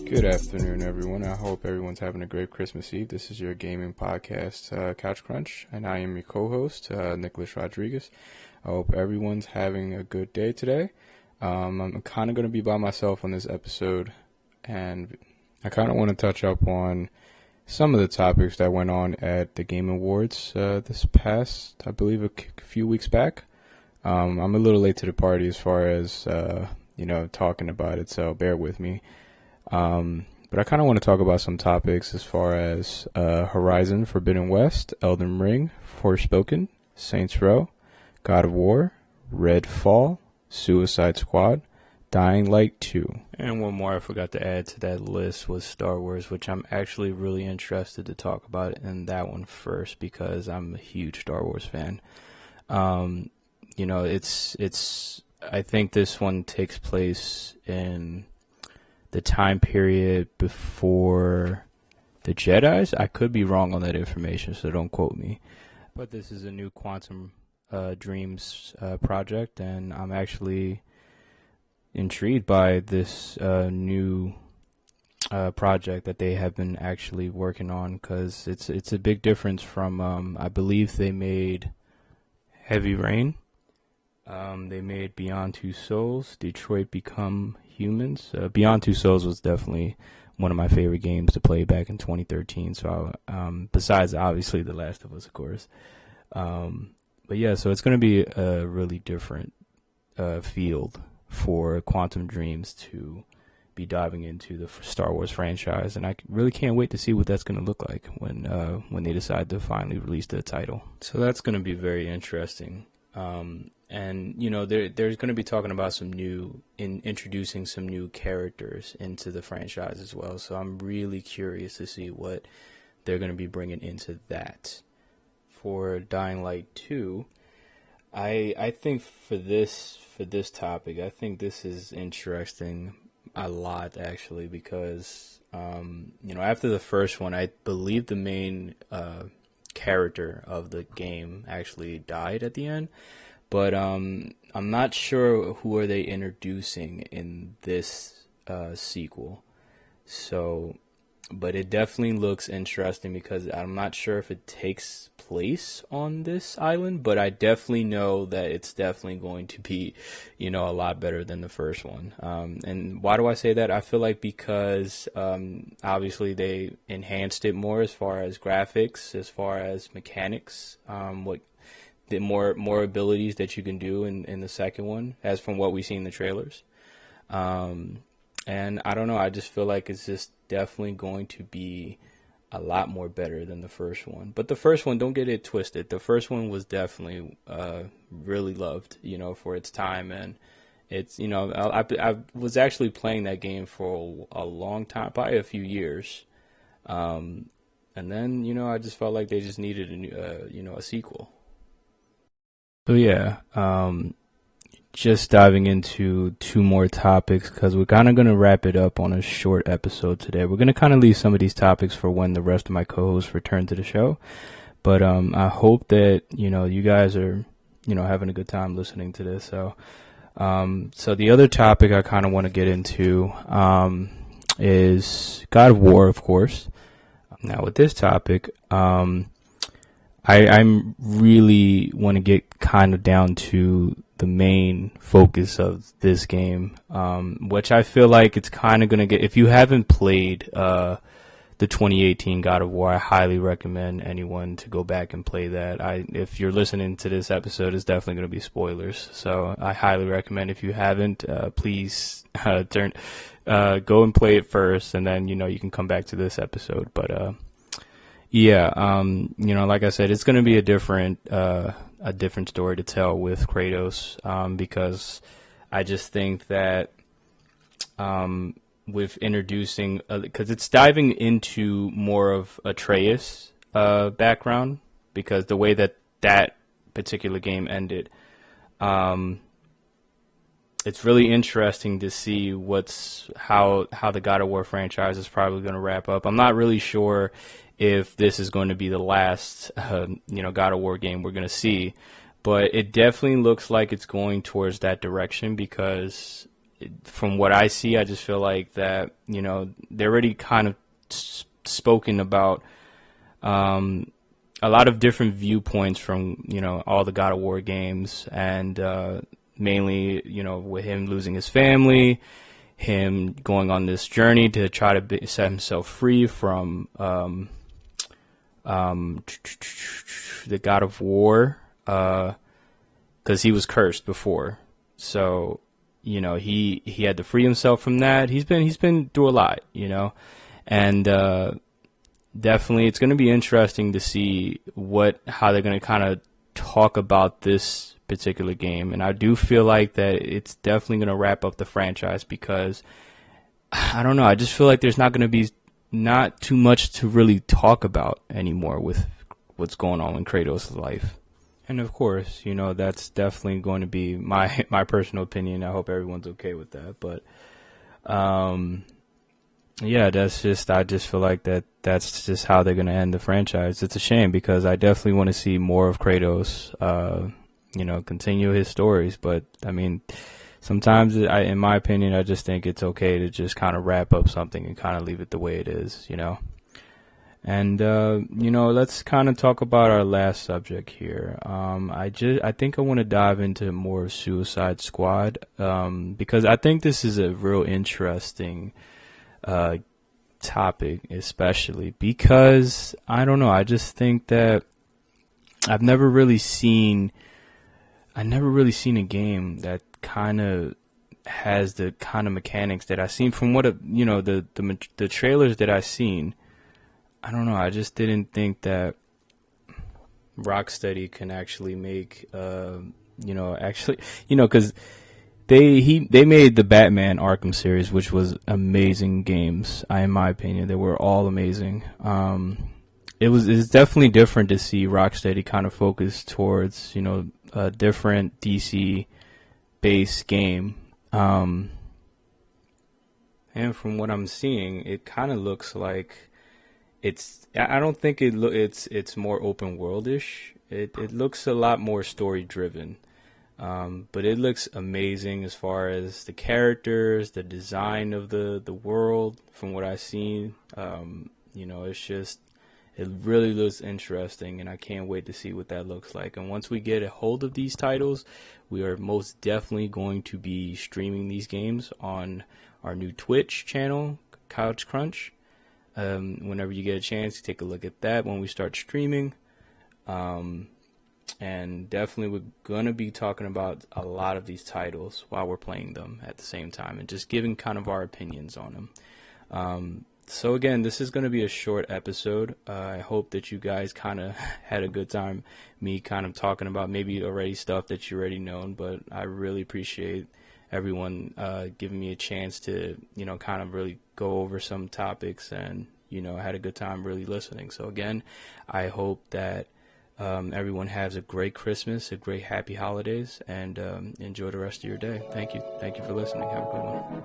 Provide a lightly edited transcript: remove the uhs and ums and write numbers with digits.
Good afternoon, everyone. I hope everyone's having a great Christmas Eve. This is your gaming podcast, Couch Crunch, and I am your co-host, Nicholas Rodriguez. I hope everyone's having a good day today. I'm kind of going to be by myself on this episode, and I kind of want to touch up on some of the topics that went on at the Game Awards this past, I believe, a few weeks back. I'm a little late to the party as far as, talking about it, so bear with me. But I kind of want to talk about some topics as far as Horizon Forbidden West, Elden Ring, Forspoken, Saints Row, God of War, Redfall, Suicide Squad, Dying Light 2. And one more I forgot to add to that list was Star Wars, which I'm actually really interested to talk about in that one first because I'm a huge Star Wars fan. I think this one takes place in the time period before the Jedis. I could be wrong on that information, so don't quote me. But this is a new Quantum Dreams project, and I'm actually intrigued by this new project that they have been actually working on, because it's a big difference from, I believe they made Heavy Rain. They made Beyond Two Souls, Detroit Become Humans. Beyond Two Souls was definitely one of my favorite games to play back in 2013. So, besides obviously The Last of Us, of course. But yeah, so it's going to be a really different field for Quantum Dreams to be diving into the Star Wars franchise, and I really can't wait to see what that's going to look like when they decide to finally release the title. So that's going to be very interesting. And they're going to be talking about introducing some new characters into the franchise as well. So I'm really curious to see what they're going to be bringing into that. For Dying Light 2, I think for this topic, I think this is interesting a lot actually, because after the first one, I believe the main character of the game actually died at the end. But I'm not sure who are they introducing in this sequel. So, but it definitely looks interesting because I'm not sure if it takes place on this island, but I definitely know that it's definitely going to be, a lot better than the first one. And why do I say that? I feel like because obviously they enhanced it more as far as graphics, as far as mechanics, the more abilities that you can do in the second one, as from what we see in the trailers. And I don't know, I just feel like it's just definitely going to be a lot more better than the first one. But the first one, don't get it twisted. The first one was definitely really loved, for its time. And it's, I was actually playing that game for a long time, probably a few years. And then, I just felt like they just needed a sequel. So yeah, just diving into two more topics because we're kind of going to wrap it up on a short episode today. We're going to kind of leave some of these topics for when the rest of my co-hosts return to the show. But I hope that, you guys are, having a good time listening to this. So the other topic I kind of want to get into is God of War, of course. Now with this topic, I'm really want to get kind of down to the main focus of this game, which I feel like it's kind of going to get, if you haven't played the 2018 God of War, I highly recommend anyone to go back and play that. If you're listening to this episode, it's definitely going to be spoilers. So I highly recommend, if you haven't, please go and play it first, and then, you can come back to this episode. But, like I said, it's going to be a different story to tell with Kratos, because I just think that with introducing, because it's diving into more of Atreus' background, because the way that particular game ended, it's really interesting to see how the God of War franchise is probably going to wrap up. I'm not really sure if this is going to be the last, God of War game we're going to see. But it definitely looks like it's going towards that direction because, from what I see, I just feel like that, you know, they're already kind of spoken about a lot of different viewpoints from, you know, all the God of War games, and mainly, you know, with him losing his family, him going on this journey to try to set himself free from the God of War, because he was cursed before. So, you know, he had to free himself from that. He's been through a lot, you know, and definitely it's going to be interesting to see how they're going to kind of talk about this particular game. And I do feel like that it's definitely going to wrap up the franchise, because I don't know, I just feel like there's not going to be not too much to really talk about anymore with what's going on in Kratos' life. And of course, you know, that's definitely going to be my personal opinion. I hope everyone's okay with that. But yeah, I just feel like that's just how they're going to end the franchise. It's a shame, because I definitely want to see more of Kratos, you know, continue his stories. But I mean, sometimes in my opinion, I just think it's okay to just kind of wrap up something and kind of leave it the way it is, you know. And you know, let's kind of talk about our last subject here. I think I want to dive into more of Suicide Squad, because I think this is a real interesting topic, especially because I don't know. I just think that I've never really seen a game that kind of has the kind of mechanics that I've seen from you know, the trailers that I've seen. I don't know. I just didn't think that Rocksteady can actually make, you know, because they made the Batman Arkham series, which was amazing games. In my opinion, they were all amazing. It's definitely different to see Rocksteady kind of focus towards, you know, a different DC based game. And from what I'm seeing, it kind of looks like I don't think it's more open worldish. It looks a lot more story driven. But it looks amazing as far as the characters, the design of the world. From what I've seen, you know, it really looks interesting, and I can't wait to see what that looks like. And once we get a hold of these titles, we are most definitely going to be streaming these games on our new Twitch channel, Couch Crunch. Whenever you get a chance, take a look at that when we start streaming. And definitely we're going to be talking about a lot of these titles while we're playing them at the same time, and just giving kind of our opinions on them. So again, this is going to be a short episode. I hope that you guys kind of had a good time, me kind of talking about maybe already stuff that you already known, but I really appreciate everyone giving me a chance to, you know, kind of really go over some topics, and, you know, I had a good time really listening. So again, I hope that everyone has a great Christmas, a great happy holidays, and enjoy the rest of your day. Thank you. Thank you for listening. Have a good one.